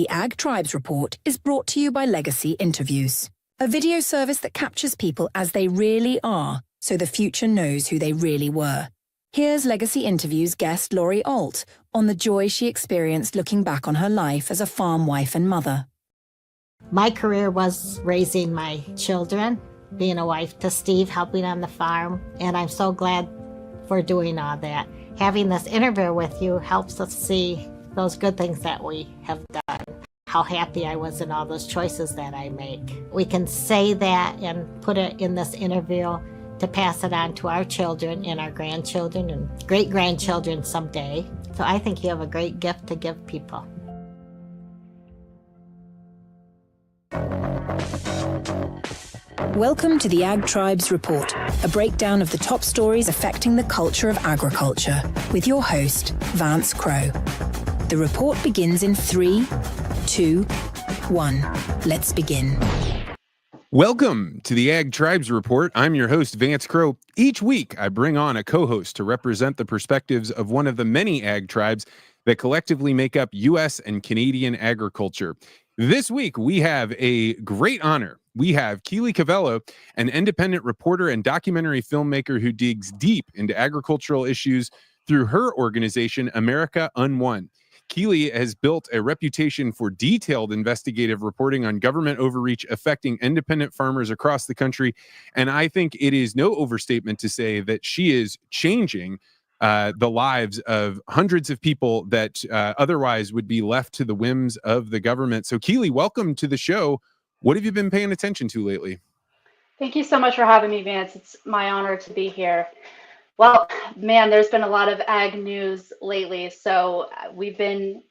The Ag Tribes Report is brought to you by Legacy Interviews, a video service that captures people as they really are, so the future knows who they really were. Here's Legacy Interviews guest Laurie Alt on the joy she experienced looking back on her life as a farm wife and mother. My career was raising my children, being a wife to Steve, helping on the farm, and I'm so glad for doing all that. Having this interview with you helps us see those good things that we have done, how happy I was in all those choices that I make. We can say that and put it in this interview to pass it on to our children and our grandchildren and great-grandchildren someday. So I think you have a great gift to give people. Welcome to the Ag Tribes Report, a breakdown of the top stories affecting the culture of agriculture, with your host, Vance Crowe. The report begins in 3, 2, 1. Let's begin. Welcome to the Ag Tribes Report. I'm your host, Vance Crowe. Each week, I bring on a co-host to represent the perspectives of one of the many ag tribes that collectively make up U.S. and Canadian agriculture. This week, we have a great honor. We have Keely Covello, an independent reporter and documentary filmmaker who digs deep into agricultural issues through her organization, America UNWON. Keely has built a reputation for detailed investigative reporting on government overreach affecting independent farmers across the country, and I think it is no overstatement to say that she is changing the lives of hundreds of people that otherwise would be left to the whims of the government. So, Keely, welcome to the show. What have you been paying attention to lately? Thank you so much for having me, Vance. It's my honor to be here. Well, man, there's been a lot of ag news lately. So we've been,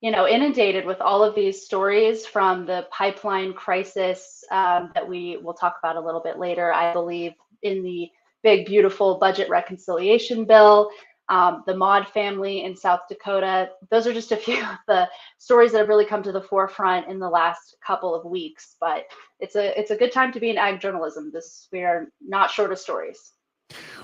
inundated with all of these stories from the pipeline crisis that we will talk about a little bit later, I believe, in the big, beautiful budget reconciliation bill, the Maud family in South Dakota. Those are just a few of the stories that have really come to the forefront in the last couple of weeks. But it's a good time to be in ag journalism. We are not short of stories.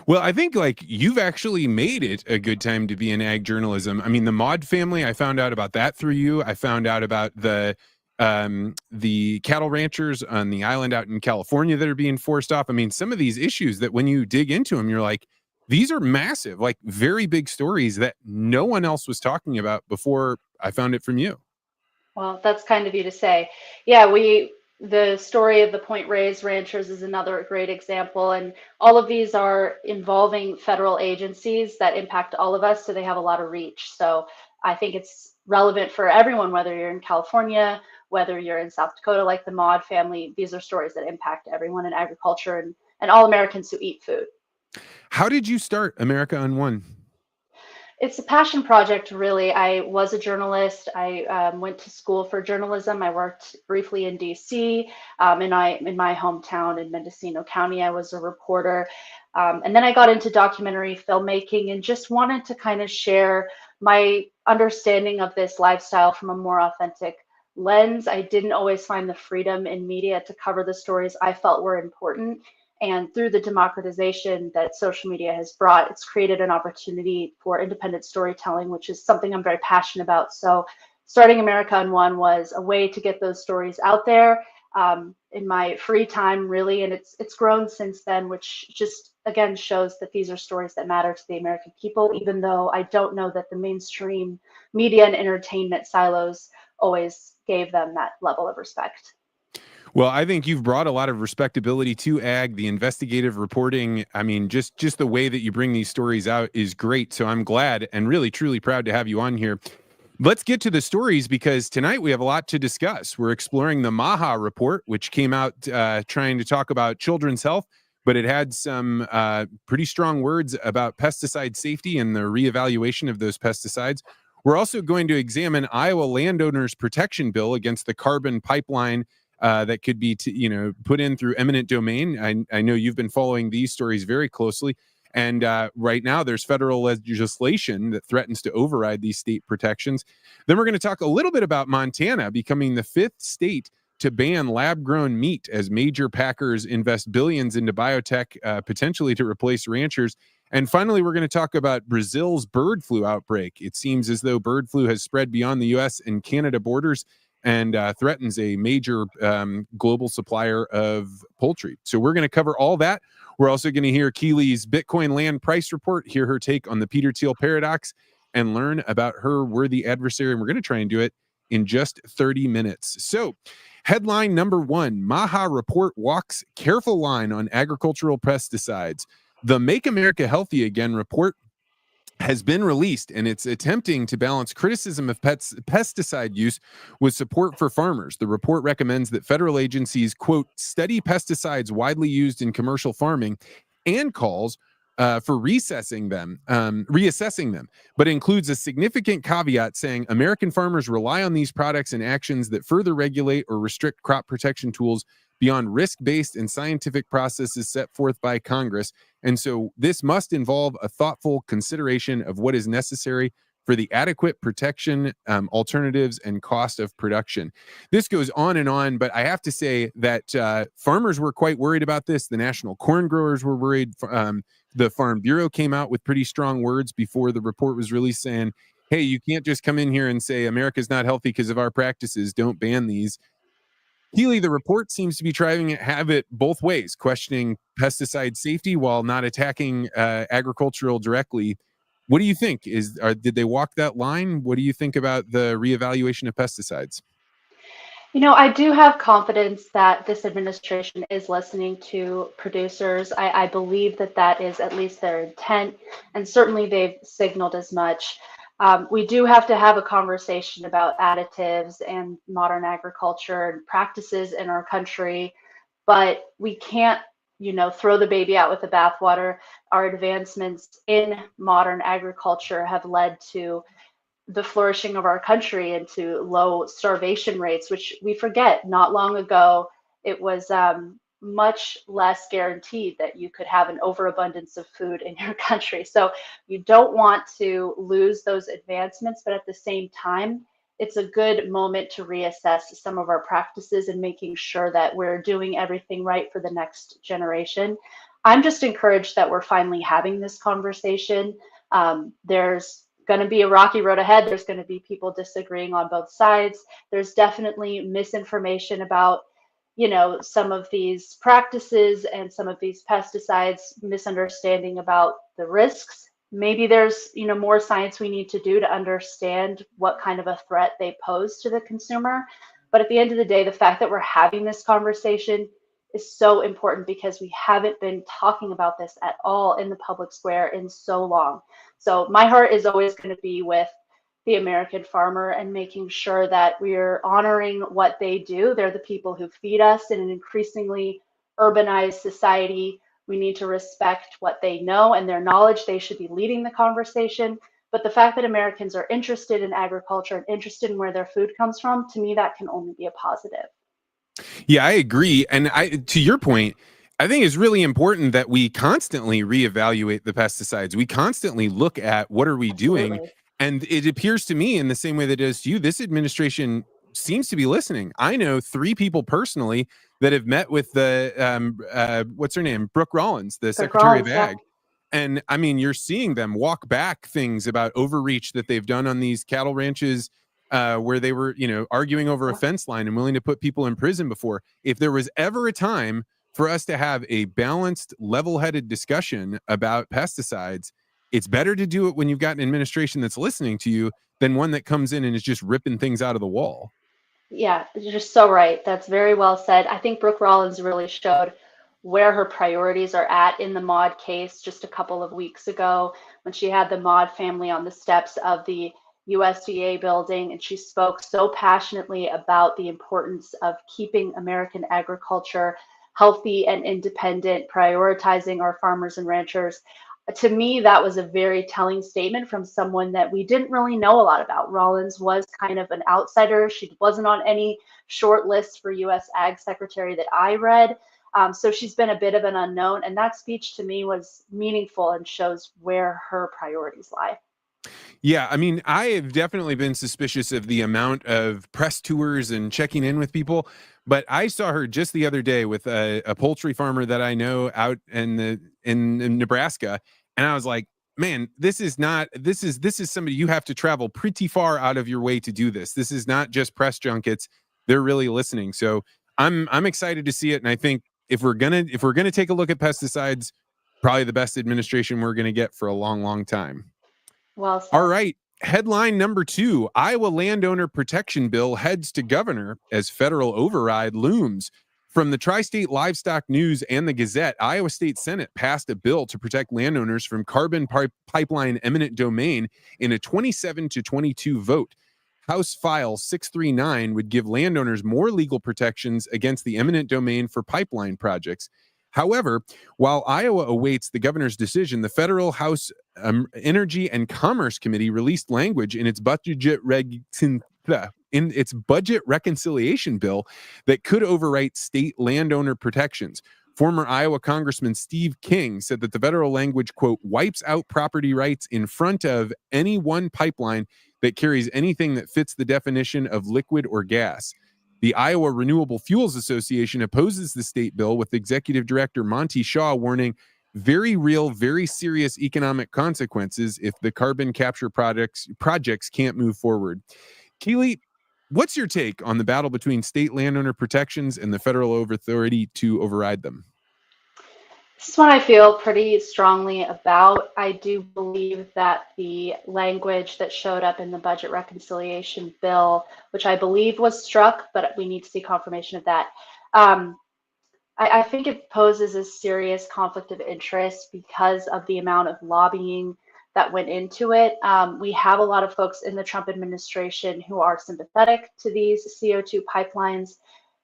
Well, I think you've actually made it a good time to be in ag journalism. I mean, the Maud family, I found out about that through you. I found out about the cattle ranchers on the island out in California that are being forced off. I mean, some of these issues that when you dig into them, you're like, these are massive, very big stories that no one else was talking about before I found it from you. Well, that's kind of you to say. Yeah, the story of the Point Reyes ranchers is another great example. And all of these are involving federal agencies that impact all of us. So they have a lot of reach. So I think it's relevant for everyone, whether you're in California, whether you're in South Dakota, like the Maud family. These are stories that impact everyone in agriculture and all Americans who eat food. How did you start America UNWON? It's a passion project, really. I was a journalist. I went to school for journalism. I worked briefly in DC. In my hometown in Mendocino County, I was a reporter. And then I got into documentary filmmaking and just wanted to kind of share my understanding of this lifestyle from a more authentic lens. I didn't always find the freedom in media to cover the stories I felt were important. And through the democratization that social media has brought, it's created an opportunity for independent storytelling, which is something I'm very passionate about. So starting America UNWON was a way to get those stories out there in my free time, really. And it's grown since then, which just, again, shows that these are stories that matter to the American people, even though I don't know that the mainstream media and entertainment silos always gave them that level of respect. Well, I think you've brought a lot of respectability to ag, the investigative reporting. I mean, just the way that you bring these stories out is great. So I'm glad and really, truly proud to have you on here. Let's get to the stories because tonight we have a lot to discuss. We're exploring the MAHA report, which came out trying to talk about children's health, but it had some pretty strong words about pesticide safety and the reevaluation of those pesticides. We're also going to examine Iowa landowners' protection bill against the carbon pipeline that could be, put in through eminent domain. I know you've been following these stories very closely. And right now there's federal legislation that threatens to override these state protections. Then we're going to talk a little bit about Montana becoming the 5th state to ban lab-grown meat as major packers invest billions into biotech, potentially to replace ranchers. And finally, we're going to talk about Brazil's bird flu outbreak. It seems as though bird flu has spread beyond the U.S. and Canada borders, and threatens a major global supplier of poultry. So we're going to cover all that. We're also going to hear Keely's Bitcoin land price report, hear her take on the Peter Thiel Paradox, and learn about her worthy adversary. And we're going to try and do it in just 30 minutes. So headline number one, MAHA report walks careful line on agricultural pesticides. The Make America Healthy Again report has been released, and it's attempting to balance criticism of pesticide use with support for farmers. The report recommends that federal agencies, quote, study pesticides widely used in commercial farming, and calls for reassessing them, but includes a significant caveat saying American farmers rely on these products and actions that further regulate or restrict crop protection tools beyond risk-based and scientific processes set forth by Congress. And so this must involve a thoughtful consideration of what is necessary for the adequate protection, alternatives, and cost of production. This goes on, but I have to say that farmers were quite worried about this. The national corn growers were worried. The Farm Bureau came out with pretty strong words before the report was released saying, hey, you can't just come in here and say America's not healthy because of our practices. Don't ban these. Keely, the report seems to be trying to have it both ways, questioning pesticide safety while not attacking agricultural directly. What do you think? Did they walk that line? What do you think about the reevaluation of pesticides? I do have confidence that this administration is listening to producers. I believe that that is at least their intent, and certainly they've signaled as much. We do have to have a conversation about additives and modern agriculture and practices in our country, but we can't, throw the baby out with the bathwater. Our advancements in modern agriculture have led to the flourishing of our country and to low starvation rates, which we forget. Not long ago, it was much less guaranteed that you could have an overabundance of food in your country. So you don't want to lose those advancements, but at the same time, it's a good moment to reassess some of our practices and making sure that we're doing everything right for the next generation. I'm just encouraged that we're finally having this conversation. There's going to be a rocky road ahead. There's going to be people disagreeing on both sides. There's definitely misinformation about, some of these practices and some of these pesticides, misunderstanding about the risks. Maybe there's, more science we need to do to understand what kind of a threat they pose to the consumer. But at the end of the day, the fact that we're having this conversation is so important because we haven't been talking about this at all in the public square in so long. So my heart is always going to be with the American farmer and making sure that we're honoring what they do. They're the people who feed us in an increasingly urbanized society. We need to respect what they know and their knowledge. They should be leading the conversation. But the fact that Americans are interested in agriculture and interested in where their food comes from, to me, that can only be a positive. Yeah, I agree. And to your point, I think it's really important that we constantly reevaluate the pesticides. We constantly look at what are we doing. And it appears to me, in the same way that it does to you, this administration seems to be listening. I know 3 people personally that have met with the what's her name, Brooke Rollins, the Secretary of Ag. And I mean, you're seeing them walk back things about overreach that they've done on these cattle ranches, where they were, arguing over a fence line and willing to put people in prison before. If there was ever a time for us to have a balanced, level-headed discussion about pesticides, it's better to do it when you've got an administration that's listening to you than one that comes in and is just ripping things out of the wall. Yeah, you're just so right. That's very well said. I think Brooke Rollins really showed where her priorities are at in the Maud case just a couple of weeks ago when she had the Maud family on the steps of the USDA building, and she spoke so passionately about the importance of keeping American agriculture healthy and independent, prioritizing our farmers and ranchers. To me, that was a very telling statement from someone that we didn't really know a lot about. Rollins was kind of an outsider. She wasn't on any short list for U.S. Ag Secretary that I read. So she's been a bit of an unknown. And that speech to me was meaningful and shows where her priorities lie. Yeah, I mean, I have definitely been suspicious of the amount of press tours and checking in with people, but I saw her just the other day with a poultry farmer that I know out in Nebraska, and I was like, man, this is somebody, you have to travel pretty far out of your way to do this. This is not just press junkets. They're really listening. So I'm excited to see it. And I think if we're gonna take a look at pesticides, probably the best administration we're gonna get for a long, long time. Well said. All right. Headline number 2, Iowa landowner protection bill heads to governor as federal override looms. From the Tri-State Livestock News and the Gazette, Iowa State Senate passed a bill to protect landowners from carbon pipeline eminent domain in a 27-22 vote. House File 639 would give landowners more legal protections against the eminent domain for pipeline projects. However, while Iowa awaits the governor's decision, the federal House Energy and Commerce Committee released language in its budget reconciliation bill that could overwrite state landowner protections. Former Iowa Congressman Steve King said that the federal language, quote, wipes out property rights in front of any one pipeline that carries anything that fits the definition of liquid or gas. The Iowa Renewable Fuels Association opposes the state bill, with Executive Director Monty Shaw warning very real, very serious economic consequences if the carbon capture projects can't move forward. Keely, what's your take on the battle between state landowner protections and the federal authority to override them? This is one I feel pretty strongly about. I do believe that the language that showed up in the budget reconciliation bill, which I believe was struck, but we need to see confirmation of that. I think it poses a serious conflict of interest because of the amount of lobbying that went into it. We have a lot of folks in the Trump administration who are sympathetic to these CO2 pipelines.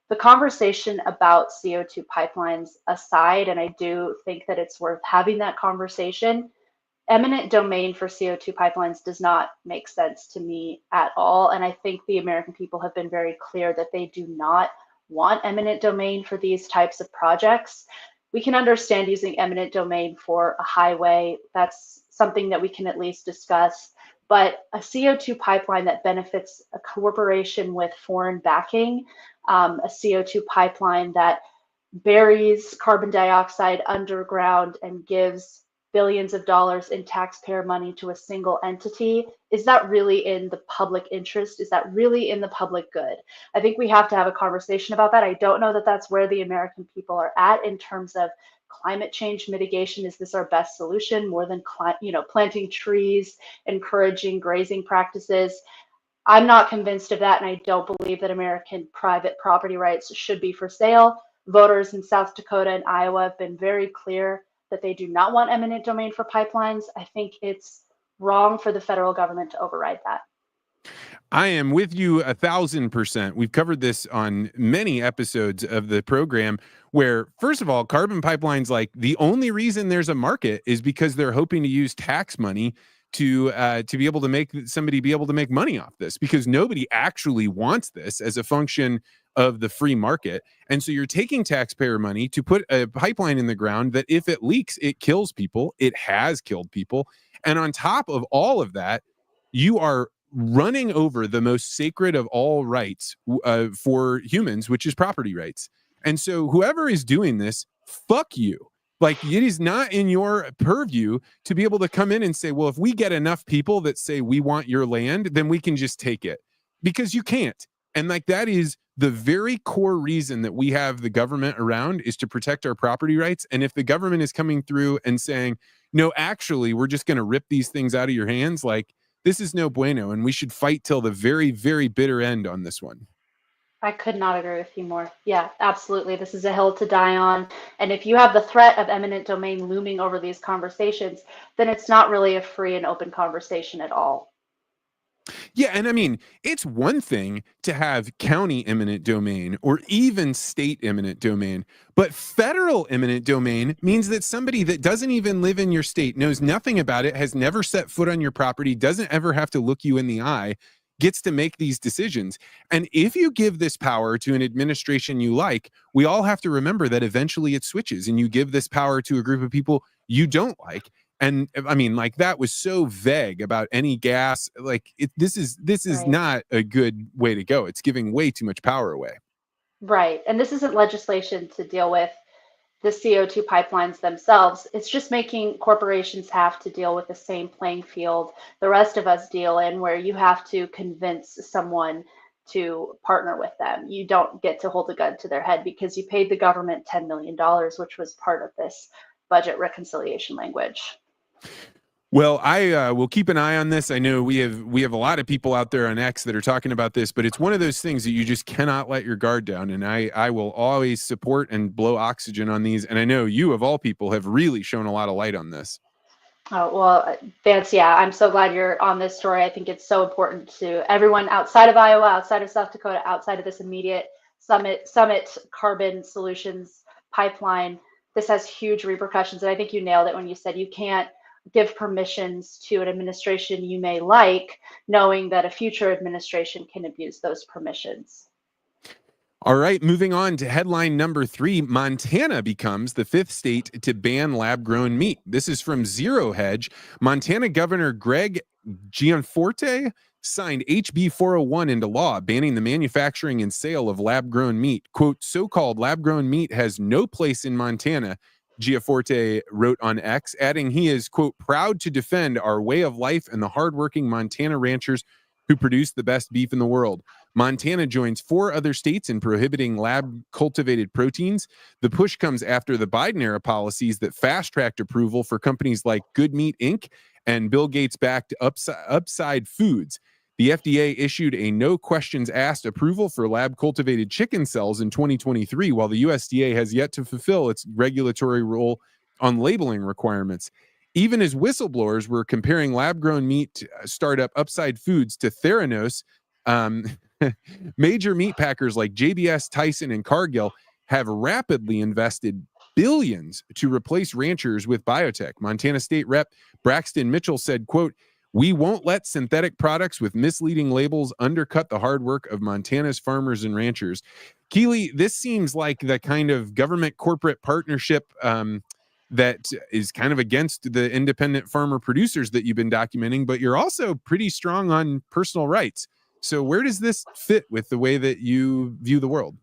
The conversation about CO2 pipelines aside, and I do think that it's worth having that conversation, eminent domain for CO2 pipelines does not make sense to me at all. And I think the American people have been very clear that they do not want eminent domain for these types of projects. We can understand using eminent domain for a highway. That's something that we can at least discuss. But a CO2 pipeline that benefits a corporation with foreign backing, a CO2 pipeline that buries carbon dioxide underground and gives billions of dollars in taxpayer money to a single entity, is that really in the public interest? Is that really in the public good? I think we have to have a conversation about that. I don't know that that's where the American people are at in terms of climate change mitigation. Is this our best solution, more than planting trees, encouraging grazing practices? I'm not convinced of that, and I don't believe that American private property rights should be for sale. Voters in South Dakota and Iowa have been very clear that they do not want eminent domain for pipelines. I think it's wrong for the federal government to override that. I am with you 1,000%. We've covered this on many episodes of the program where, first of all, carbon pipelines, like, the only reason there's a market is because they're hoping to use tax money to be able to make money off this, because nobody actually wants this as a function of the free market. And so you're taking taxpayer money to put a pipeline in the ground that, if it leaks, it kills people. It has killed people. And on top of all of that, you are running over the most sacred of all rights for humans, which is property rights. And so whoever is doing this, fuck you. Like, it is not in your purview to be able to come in and say, well, if we get enough people that say we want your land, then we can just take it, because you can't. And like, that is the very core reason that we have the government around, is to protect our property rights. And if the government is coming through and saying, no, actually, we're just going to rip these things out of your hands, like, this is no bueno. And we should fight till the very, very bitter end on this one. I could not agree with you more. Yeah, absolutely. This is a hill to die on. And if you have the threat of eminent domain looming over these conversations, then it's not really a free and open conversation at all. Yeah, and I mean, it's one thing to have county eminent domain or even state eminent domain, but federal eminent domain means that somebody that doesn't even live in your state, knows nothing about it, has never set foot on your property, doesn't ever have to look you in the eye, gets to make these decisions. And if you give this power to an administration you like, we all have to remember that eventually it switches, and you give this power to a group of people you don't like. And I mean, like, that was so vague about any gas. Like, this is Right. not a good way to go. It's giving way too much power away. Right. And this isn't legislation to deal with the CO2 pipelines themselves. It's just making corporations have to deal with the same playing field the rest of us deal in, where you have to convince someone to partner with them. You don't get to hold a gun to their head because you paid the government $10 million, which was part of this budget reconciliation language. Well, I will keep an eye on this. I know we have a lot of people out there on X that are talking about this, but it's one of those things that you just cannot let your guard down. And I will always support and blow oxygen on these. And I know you, of all people, have really shown a lot of light on this. Oh, well, Vance, yeah, I'm so glad you're on this story. I think it's so important to everyone outside of Iowa, outside of South Dakota, outside of this immediate Summit Carbon Solutions pipeline. This has huge repercussions. And I think you nailed it when you said you can't give permissions to an administration you may like, knowing that a future administration can abuse those permissions. All right, moving on to headline number 3. Montana becomes the 5th state to ban lab-grown meat. This is from Zero Hedge. Montana Governor Greg Gianforte signed HB 401 into law, banning the manufacturing and sale of lab-grown meat. Quote, so-called lab-grown meat has no place in Montana, Gianforte wrote on X, adding he is, quote, proud to defend our way of life and the hardworking Montana ranchers who produce the best beef in the world. Montana joins 4 other states in prohibiting lab-cultivated proteins. The push comes after the Biden-era policies that fast-tracked approval for companies like Good Meat Inc. and Bill Gates-backed Upside Foods. The FDA issued a no-questions-asked approval for lab-cultivated chicken cells in 2023, while the USDA has yet to fulfill its regulatory role on labeling requirements. Even as whistleblowers were comparing lab-grown meat startup Upside Foods to Theranos, major meat packers like JBS, Tyson, and Cargill have rapidly invested billions to replace ranchers with biotech. Montana State Rep Braxton Mitchell said, quote, we won't let synthetic products with misleading labels undercut the hard work of Montana's farmers and ranchers. Keely, this seems like the kind of government corporate partnership that is kind of against the independent farmer producers that you've been documenting, but you're also pretty strong on personal rights. So where does this fit with the way that you view the world?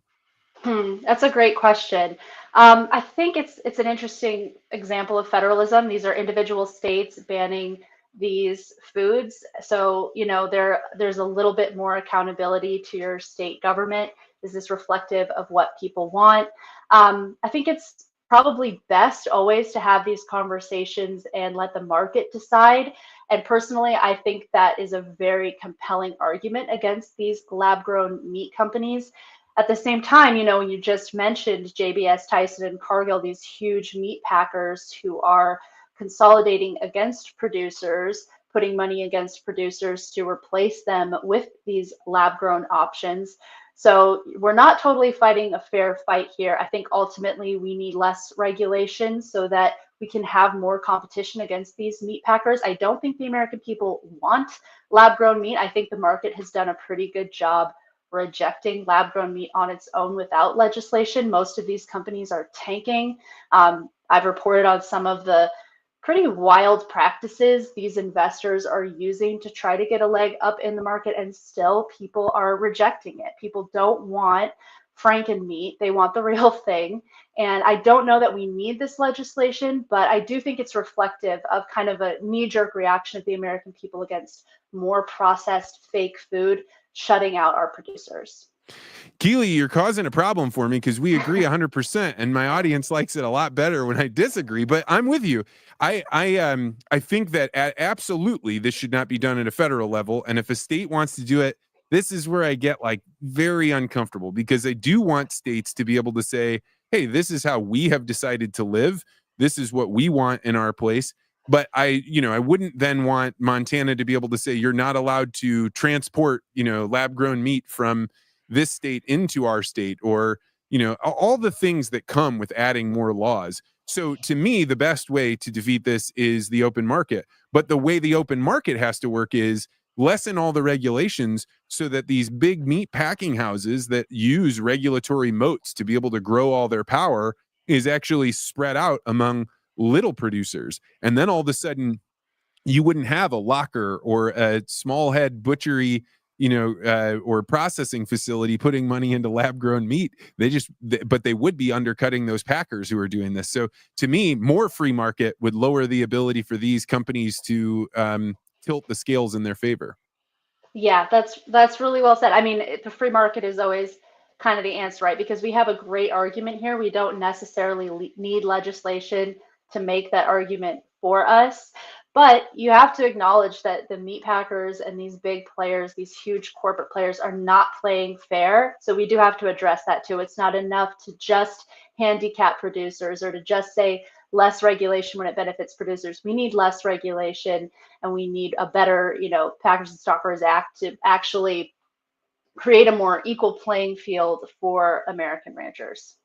That's a great question. I think it's an interesting example of federalism. These are individual states banning these foods. So, you know, there's a little bit more accountability to your state government. Is this reflective of what people want? I think it's probably best always to have these conversations and let the market decide. And personally, I think that is a very compelling argument against these lab-grown meat companies. At the same time, you know, you just mentioned JBS, Tyson, and Cargill, these huge meat packers who are consolidating against producers, putting money against producers to replace them with these lab-grown options. So we're not totally fighting a fair fight here. I think ultimately we need less regulation so that we can have more competition against these meat packers. I don't think the American people want lab-grown meat. I think the market has done a pretty good job rejecting lab-grown meat on its own without legislation. Most of these companies are tanking. I've reported on some of the pretty wild practices these investors are using to try to get a leg up in the market, and still people are rejecting it. People don't want Franken meat. They want the real thing. And I don't know that we need this legislation, but I do think it's reflective of kind of a knee-jerk reaction of the American people against more processed fake food, shutting out our producers. Keely, you're causing a problem for me because we agree 100%, and my audience likes it a lot better when I disagree. But I'm with you. I think that absolutely this should not be done at a federal level, and if a state wants to do it, this is where I get like very uncomfortable, because I do want states to be able to say, hey, this is how we have decided to live. This is what we want in our place. But I wouldn't then want Montana to be able to say you're not allowed to transport, lab grown meat from this state into our state, or, all the things that come with adding more laws. So to me, the best way to defeat this is the open market. But the way the open market has to work is lessen all the regulations so that these big meat packing houses that use regulatory moats to be able to grow all their power is actually spread out among little producers. And then all of a sudden you wouldn't have a Locker or a small head butchery or processing facility putting money into lab grown meat. But they would be undercutting those packers who are doing this. So to me, more free market would lower the ability for these companies to tilt the scales in their favor. Yeah, that's really well said. I mean, the free market is always kind of the answer, right? Because we have a great argument here. We don't necessarily need legislation to make that argument for us. But you have to acknowledge that the meat packers and these big players, these huge corporate players, are not playing fair. So we do have to address that too. It's not enough to just handicap producers or to just say less regulation when it benefits producers. We need less regulation, and we need a better, Packers and Stockers Act to actually create a more equal playing field for American ranchers.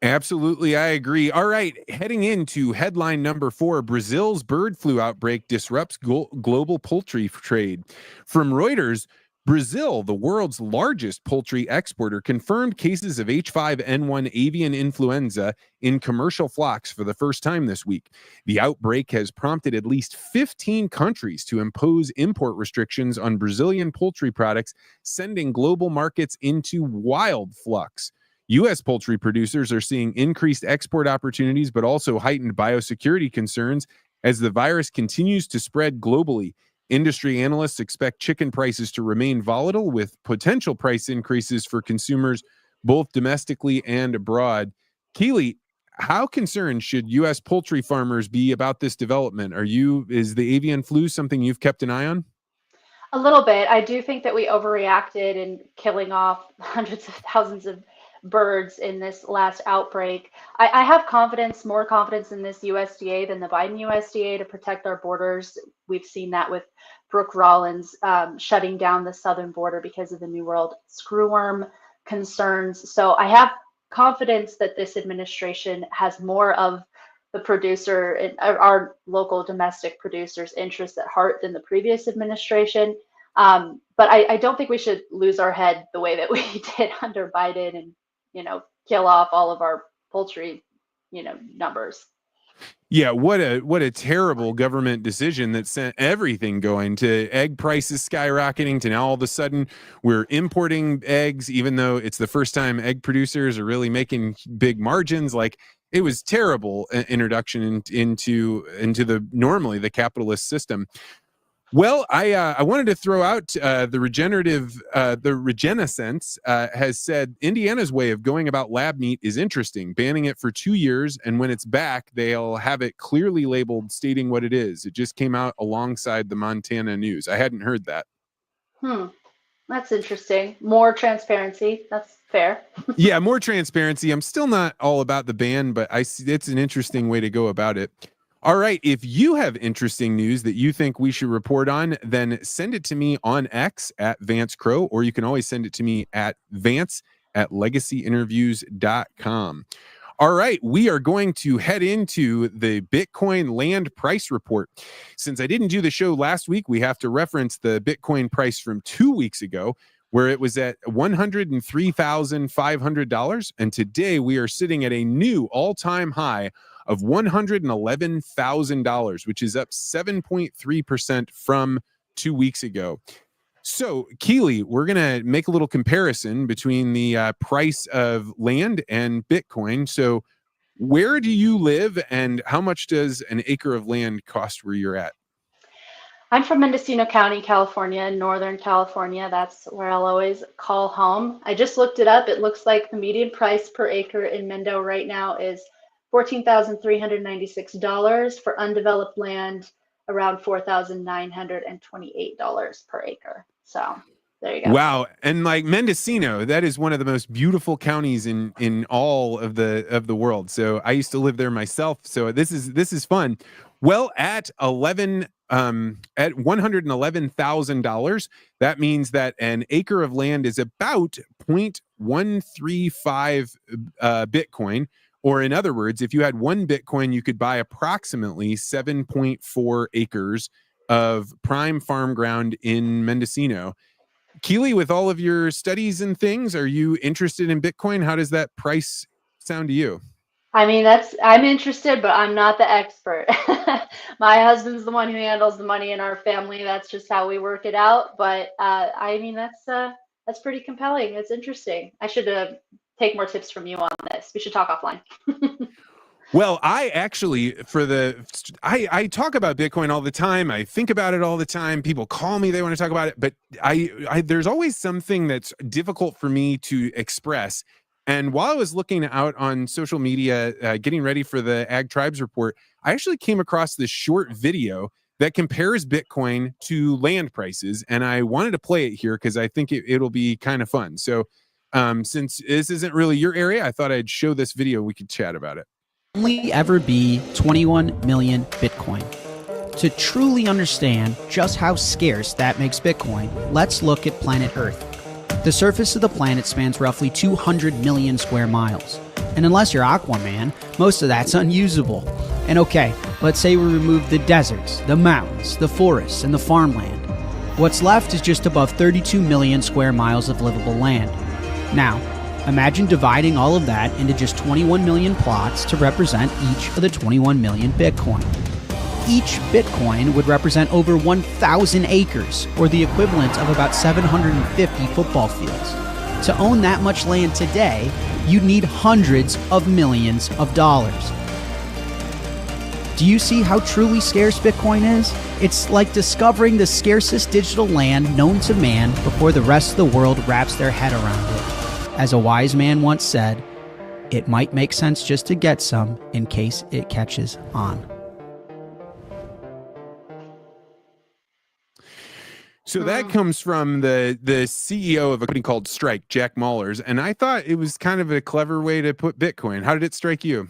Absolutely, I agree. All right, heading into headline number 4, Brazil's bird flu outbreak disrupts global poultry trade. From Reuters, Brazil, the world's largest poultry exporter, confirmed cases of H5N1 avian influenza in commercial flocks for the first time this week. The outbreak has prompted at least 15 countries to impose import restrictions on Brazilian poultry products, sending global markets into wild flux. U.S. poultry producers are seeing increased export opportunities, but also heightened biosecurity concerns as the virus continues to spread globally. Industry analysts expect chicken prices to remain volatile, with potential price increases for consumers both domestically and abroad. Keely, how concerned should U.S. poultry farmers be about this development? Is the avian flu something you've kept an eye on? A little bit. I do think that we overreacted in killing off hundreds of thousands of birds in this last outbreak. I have more confidence in this USDA than the Biden USDA to protect our borders. We've seen that with Brooke Rollins shutting down the southern border because of the New World screwworm concerns. So I have confidence that this administration has more of the producer and our local domestic producers' interests at heart than the previous administration. But I don't think we should lose our head the way that we did under Biden and, kill off all of our poultry, numbers. Yeah, what a terrible government decision that sent everything going to egg prices skyrocketing to now all of a sudden we're importing eggs, even though it's the first time egg producers are really making big margins. Like, it was terrible introduction into the normally the capitalist system. Well, I wanted to throw out the Regenesense has said Indiana's way of going about lab meat is interesting, banning it for 2 years, and when it's back, they'll have it clearly labeled, stating what it is. It just came out alongside the Montana news. I hadn't heard that. That's interesting. More transparency. That's fair. Yeah, more transparency. I'm still not all about the ban, but I see it's an interesting way to go about it. All right, if you have interesting news that you think we should report on, then send it to me on X at Vance Crowe, or you can always send it to me at vance@legacyinterviews.com. All right, we are going to head into the Bitcoin land price report. Since I didn't do the show last week, we have to reference the Bitcoin price from 2 weeks ago, where it was at $103,500. And today we are sitting at a new all-time high of $111,000, which is up 7.3% from 2 weeks ago. So, Keely, we're going to make a little comparison between the price of land and Bitcoin. So, where do you live and how much does an acre of land cost where you're at? I'm from Mendocino County, California, Northern California. That's where I'll always call home. I just looked it up. It looks like the median price per acre in Mendo right now is $14,396 for undeveloped land, around $4,928 per acre. So there you go. Wow. And like Mendocino, that is one of the most beautiful counties in all of the world. So I used to live there myself. So this is fun. Well, at $111,000, that means that an acre of land is about 0.135 Bitcoin. Or in other words, if you had 1 Bitcoin, you could buy approximately 7.4 acres of prime farm ground in Mendocino. Keely, with all of your studies and things, are you interested in Bitcoin? How does that price sound to you? I mean, I'm interested, but I'm not the expert. My husband's the one who handles the money in our family. That's just how we work it out. But I mean, that's pretty compelling. It's interesting. I should take more tips from you on this. We should talk offline. Well, I actually, I talk about Bitcoin all the time. I think about it all the time. People call me, they want to talk about it, but there's always something that's difficult for me to express. And while I was looking out on social media, getting ready for the Ag Tribes report, I actually came across this short video that compares Bitcoin to land prices. And I wanted to play it here because I think it'll be kind of fun. So since this isn't really your area, I thought I'd show this video. We could chat about it. Only ever be 21 million Bitcoin. To truly understand just how scarce that makes Bitcoin, let's look at planet Earth. The surface of the planet spans roughly 200 million square miles. And unless you're Aquaman, most of that's unusable. And okay, let's say we remove the deserts, the mountains, the forests, and the farmland. What's left is just above 32 million square miles of livable land. Now, imagine dividing all of that into just 21 million plots to represent each of the 21 million Bitcoin. Each Bitcoin would represent over 1,000 acres, or the equivalent of about 750 football fields. To own that much land today, you'd need hundreds of millions of dollars. Do you see how truly scarce Bitcoin is? It's like discovering the scarcest digital land known to man before the rest of the world wraps their head around it. As a wise man once said, it might make sense just to get some in case it catches on. So that comes from the CEO of a company called Strike, Jack Mallers, and I thought it was kind of a clever way to put Bitcoin. How did it strike you?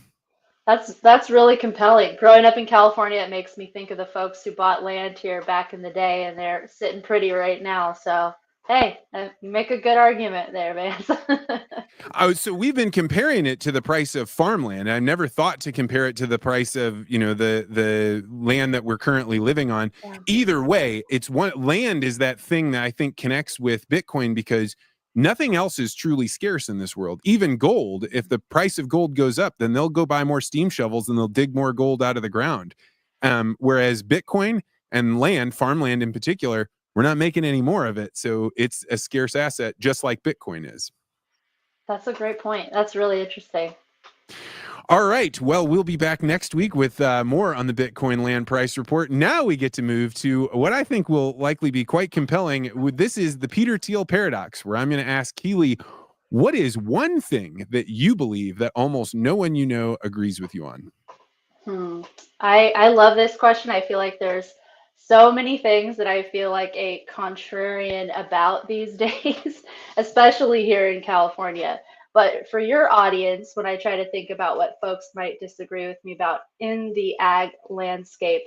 That's really compelling. Growing up in California, it makes me think of the folks who bought land here back in the day, and they're sitting pretty right now. So, hey, you make a good argument there, Vance. So we've been comparing it to the price of farmland. I've never thought to compare it to the price of, the land that we're currently living on. Yeah. Either way, land is that thing that I think connects with Bitcoin because nothing else is truly scarce in this world. Even gold, if the price of gold goes up, then they'll go buy more steam shovels and they'll dig more gold out of the ground. Whereas Bitcoin and land, farmland in particular, we're not making any more of it. So it's a scarce asset, just like Bitcoin is. That's a great point. That's really interesting. All right. Well, we'll be back next week with more on the Bitcoin land price report. Now we get to move to what I think will likely be quite compelling. This is the Peter Thiel Paradox, where I'm going to ask Keely, what is one thing that you believe that almost no one you know agrees with you on? I love this question. I feel like there's so many things that I feel like a contrarian about these days, especially here in California. But for your audience, when I try to think about what folks might disagree with me about in the ag landscape,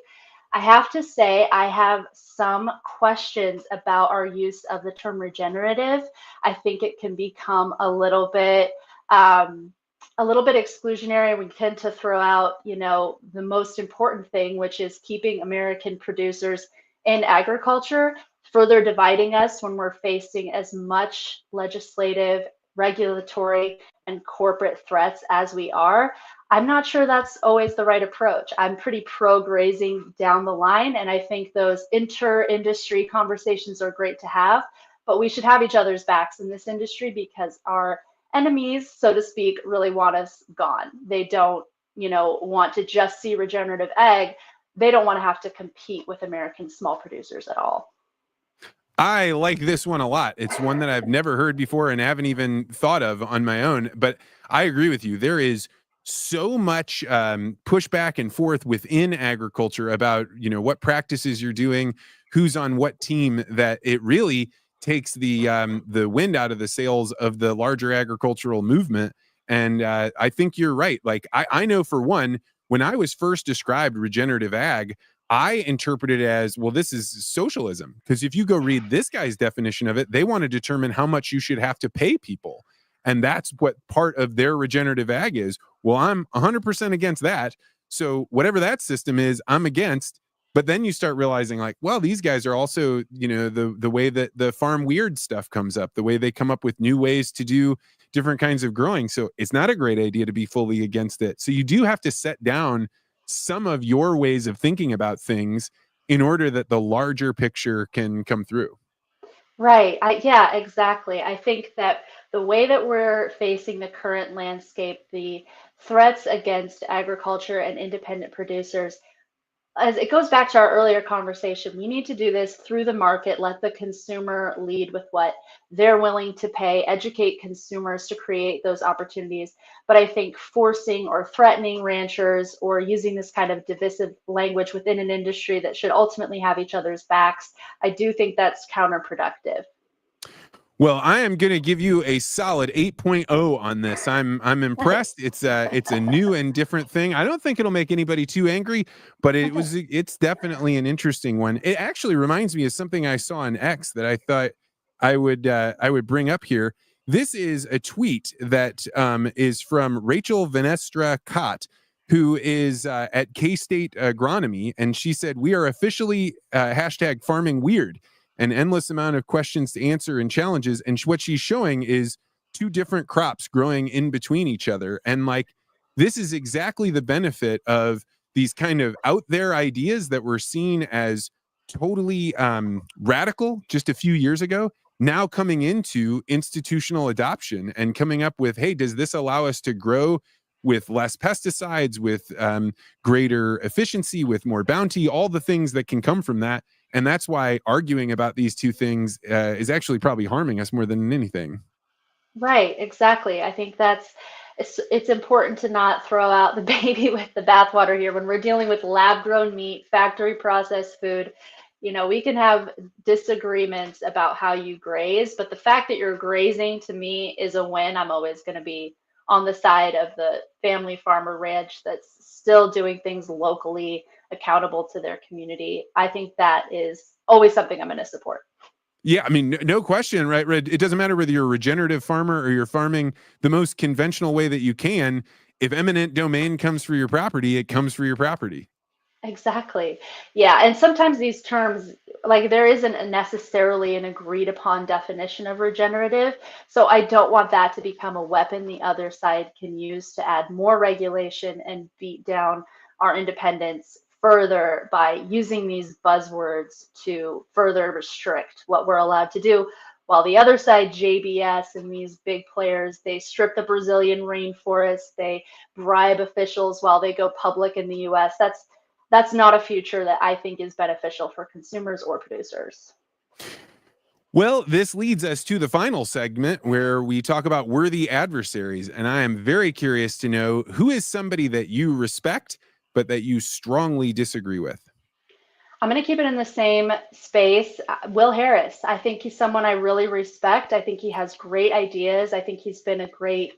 I have to say I have some questions about our use of the term regenerative. I think it can become a little bit exclusionary. We tend to throw out, the most important thing, which is keeping American producers in agriculture, further dividing us when we're facing as much legislative, regulatory, and corporate threats as we are. I'm not sure that's always the right approach. I'm pretty pro-grazing down the line, and I think those inter-industry conversations are great to have, but we should have each other's backs in this industry because our enemies, so to speak, really want us gone. They don't, want to just see regenerative ag. They don't want to have to compete with American small producers at all. I like this one a lot. It's one that I've never heard before and haven't even thought of on my own, but I agree with you. There is so much pushback and forth within agriculture about, what practices you're doing, who's on what team, that it really takes the wind out of the sails of the larger agricultural movement. And I think you're right. Like I know for one, when I was first described regenerative ag, I interpret it as, well, this is socialism. Because if you go read this guy's definition of it, they want to determine how much you should have to pay people. And that's what part of their regenerative ag is. Well, I'm 100% against that. So whatever that system is, I'm against. But then you start realizing like, well, these guys are also, you know, the way that the farm weird stuff comes up, the way they come up with new ways to do different kinds of growing. So it's not a great idea to be fully against it. So you do have to set down some of your ways of thinking about things in order that the larger picture can come through. Right. Yeah, exactly. I think that the way that we're facing the current landscape, the threats against agriculture and independent producers, as it goes back to our earlier conversation, we need to do this through the market, let the consumer lead with what they're willing to pay, educate consumers to create those opportunities. But I think forcing or threatening ranchers or using this kind of divisive language within an industry that should ultimately have each other's backs, I do think that's counterproductive. Well, I am going to give you a solid 8.0 on this. I'm impressed. It's a new and different thing. I don't think it'll make anybody too angry, but it's definitely an interesting one. It actually reminds me of something I saw on X that I thought I would bring up here. This is a tweet that is from Rachel Vanestra Cott, who is at K-State Agronomy, and she said, "We are officially hashtag farming weird. An endless amount of questions to answer and challenges." And what she's showing is two different crops growing in between each other. And like, this is exactly the benefit of these kind of out there ideas that were seen as totally radical just a few years ago, now coming into institutional adoption and coming up with, hey, does this allow us to grow with less pesticides, with greater efficiency, with more bounty, all the things that can come from that. And that's why arguing about these two things is actually probably harming us more than anything. Right, exactly. I think it's important to not throw out the baby with the bathwater here when we're dealing with lab grown meat, factory processed food. You know, we can have disagreements about how you graze, but the fact that you're grazing to me is a win. I'm always going to be on the side of the family farmer ranch that's still doing things locally, accountable to their community. I think that is always something I'm going to support. Yeah, I mean, no question, right? It doesn't matter whether you're a regenerative farmer or you're farming the most conventional way that you can. If eminent domain comes for your property, it comes for your property. Exactly. Yeah. And sometimes these terms, like there isn't necessarily an agreed upon definition of regenerative. So I don't want that to become a weapon the other side can use to add more regulation and beat down our independence further by using these buzzwords to further restrict what we're allowed to do. While the other side, JBS and these big players, they strip the Brazilian rainforest, they bribe officials while they go public in the US. That's not a future that I think is beneficial for consumers or producers. Well, this leads us to the final segment where we talk about worthy adversaries. And I am very curious to know, who is somebody that you respect, but that you strongly disagree with? I'm going to keep it in the same space. Will Harris, I think he's someone I really respect. I think he has great ideas. I think he's been a great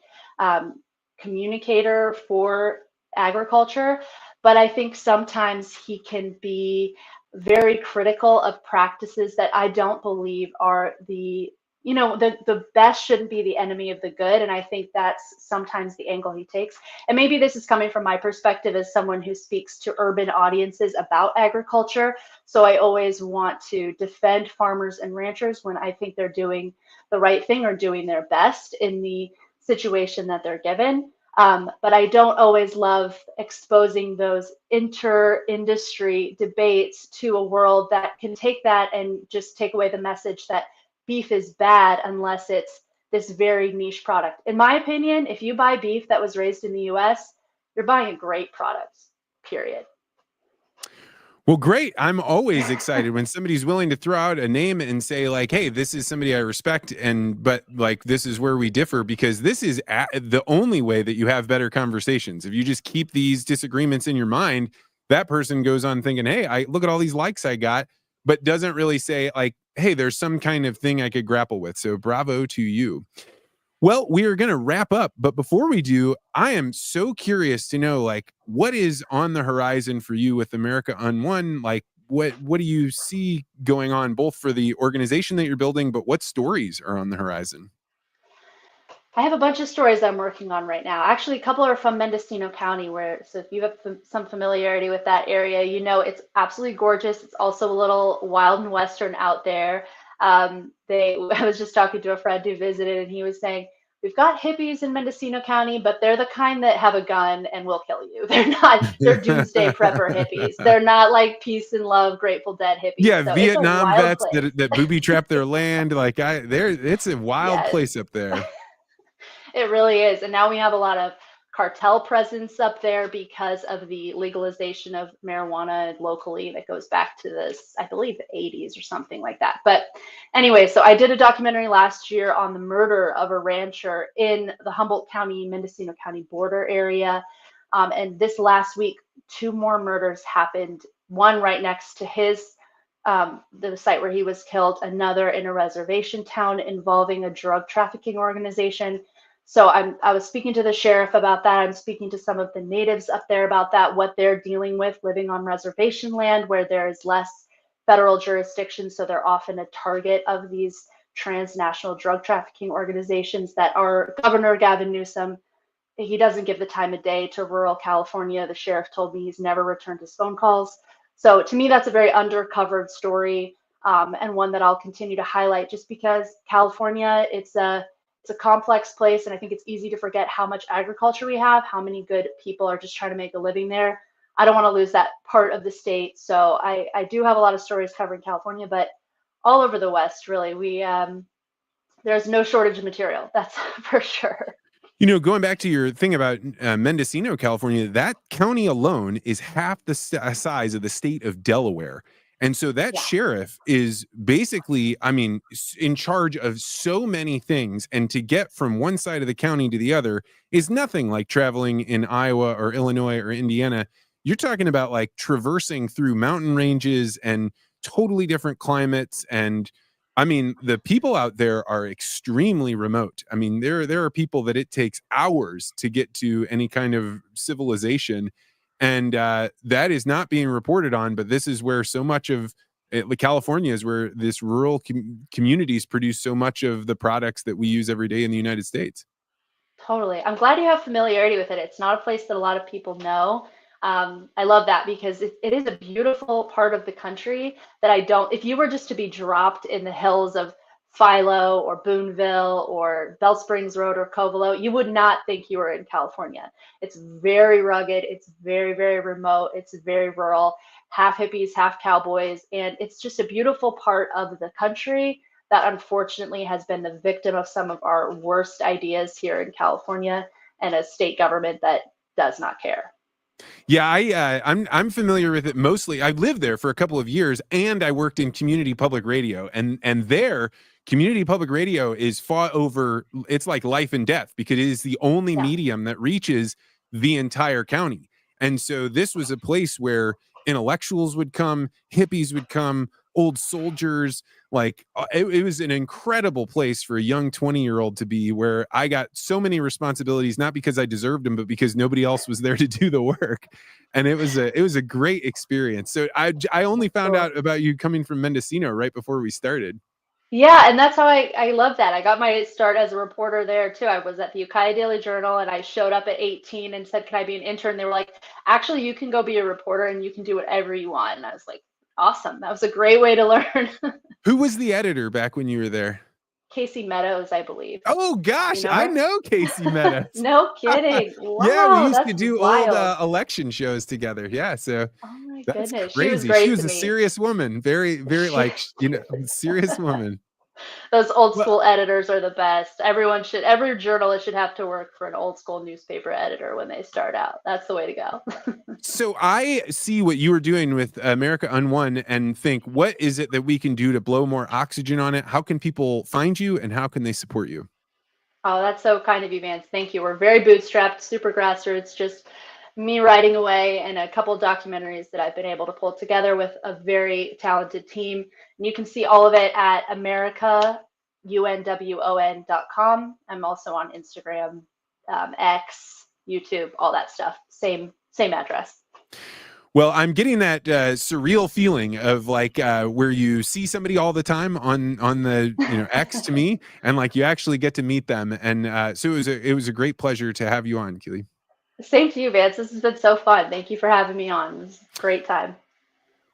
communicator for agriculture, but I think sometimes he can be very critical of practices that I don't believe are the best shouldn't be the enemy of the good. And I think that's sometimes the angle he takes. And maybe this is coming from my perspective as someone who speaks to urban audiences about agriculture. So I always want to defend farmers and ranchers when I think they're doing the right thing or doing their best in the situation that they're given. But I don't always love exposing those inter-industry debates to a world that can take that and just take away the message that beef is bad unless it's this very niche product. In my opinion, if you buy beef that was raised in the US, you're buying a great product, period. Well, great. I'm always excited when somebody's willing to throw out a name and say like, hey, this is somebody I respect, but like, this is where we differ, because this is the only way that you have better conversations. If you just keep these disagreements in your mind, that person goes on thinking, hey, I look at all these likes I got, but doesn't really say like, hey, there's some kind of thing I could grapple with. So bravo to you. Well, we are going to wrap up, but before we do, I am so curious to know, like, what is on the horizon for you with America UNWON? Like, what do you see going on, both for the organization that you're building, but what stories are on the horizon? I have a bunch of stories I'm working on right now. Actually, a couple are from Mendocino County, so if you have some familiarity with that area, you know it's absolutely gorgeous. It's also a little wild and western out there. I was just talking to a friend who visited, and he was saying, we've got hippies in Mendocino County, but they're the kind that have a gun and will kill you. They're doomsday prepper hippies. They're not like peace and love, Grateful Dead hippies. Yeah, So it's a Vietnam wild vets place. that booby trap their land. Like it's a wild Yes. place up there. It really is. And now we have a lot of cartel presence up there because of the legalization of marijuana locally that goes back to this, I believe, the 80s or something like that. But anyway, so I did a documentary last year on the murder of a rancher in the Humboldt County, Mendocino County border area. And this last week, 2 more murders happened, one right next to the site where he was killed, another in a reservation town involving a drug trafficking organization. So I was speaking to the sheriff about that. I'm speaking to some of the natives up there about that, what they're dealing with living on reservation land where there is less federal jurisdiction. So they're often a target of these transnational drug trafficking organizations that are Governor Gavin Newsom. He doesn't give the time of day to rural California. The sheriff told me he's never returned his phone calls. So to me, that's a very undercovered story, and one that I'll continue to highlight just because California, it's a complex place, and I think it's easy to forget how much agriculture we have, how many good people are just trying to make a living there. I don't want to lose that part of the state. So I do have a lot of stories covering California, but all over the West, really, there's no shortage of material. That's for sure. Going back to your thing about Mendocino, California, that county alone is half the size of the state of Delaware. And so that sheriff is basically, in charge of so many things. And to get from one side of the county to the other is nothing like traveling in Iowa or Illinois or Indiana. You're talking about like traversing through mountain ranges and totally different climates. And the people out there are extremely remote. There are people that it takes hours to get to any kind of civilization. And that is not being reported on, but this is where so much of California is where this rural communities produce so much of the products that we use every day in the United States. Totally. I'm glad you have familiarity with it. It's not a place that a lot of people know. I love that because it is a beautiful part of the country that if you were just to be dropped in the hills of Philo or Boonville or Bell Springs Road or Covello, you would not think you were in California. It's very rugged. It's very, very remote. It's very rural, half hippies, half cowboys. And it's just a beautiful part of the country that unfortunately has been the victim of some of our worst ideas here in California and a state government that does not care. Yeah, I'm familiar with it mostly. I lived there for a couple of years, and I worked in community public radio, and there community public radio is fought over. It's like life and death because it is the only medium that reaches the entire county. And so this was a place where intellectuals would come, hippies would come, old soldiers. Like it was an incredible place for a young 20-year-old to be, where I got so many responsibilities, not because I deserved them, but because nobody else was there to do the work. And it was a great experience. So I only found out about you coming from Mendocino right before we started. Yeah, and that's how I love that. I got my start as a reporter there too. I was at the Ukiah Daily Journal, and I showed up at 18 and said, "Can I be an intern?" They were like, "Actually, you can go be a reporter and you can do whatever you want." And I was like, awesome. That was a great way to learn. Who was the editor back when you were there? Casey Meadows, I believe. Oh gosh, I know Casey Meadows. No kidding. Wow, yeah, we used to do wild. old election shows together. Yeah, so oh my that's goodness, crazy. She was a serious woman, very, very serious woman. Those old school editors are the best. Every journalist should have to work for an old school newspaper editor when they start out. That's the way to go. So I see what you were doing with America UNWON and think, what is it that we can do to blow more oxygen on it? How can people find you and how can they support you? Oh, that's so kind of you, Vance. Thank you. We're very bootstrapped, super grassroots, just me writing away and a couple of documentaries that I've been able to pull together with a very talented team. And you can see all of it at America UNWON.com. I'm also on Instagram, X, YouTube, all that stuff. Same address. Well, I'm getting that surreal feeling of like where you see somebody all the time on the X to me, and like you actually get to meet them, and so it was a great pleasure to have you on, Keely. Same to you, Vance. This has been so fun. Thank you for having me on. It was a great time.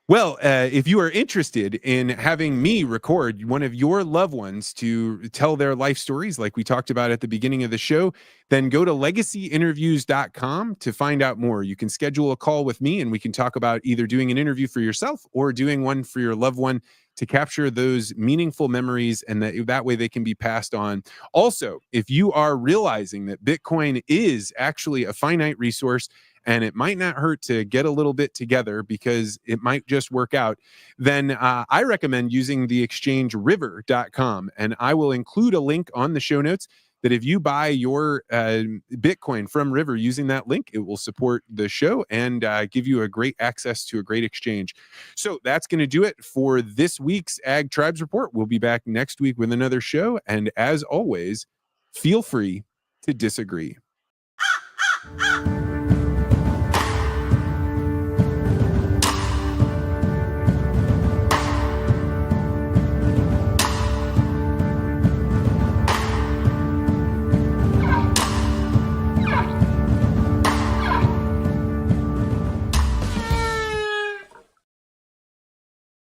Well, if you are interested in having me record one of your loved ones to tell their life stories, like we talked about at the beginning of the show, then go to legacyinterviews.com to find out more. You can schedule a call with me and we can talk about either doing an interview for yourself or doing one for your loved one to capture those meaningful memories, and that way they can be passed on. Also, if you are realizing that Bitcoin is actually a finite resource, and it might not hurt to get a little bit together because it might just work out, then I recommend using the exchange river.com. And I will include a link on the show notes that if you buy your Bitcoin from River using that link, it will support the show and give you a great access to a great exchange. So that's going to do it for this week's Ag Tribes Report. We'll be back next week with another show. And as always, feel free to disagree.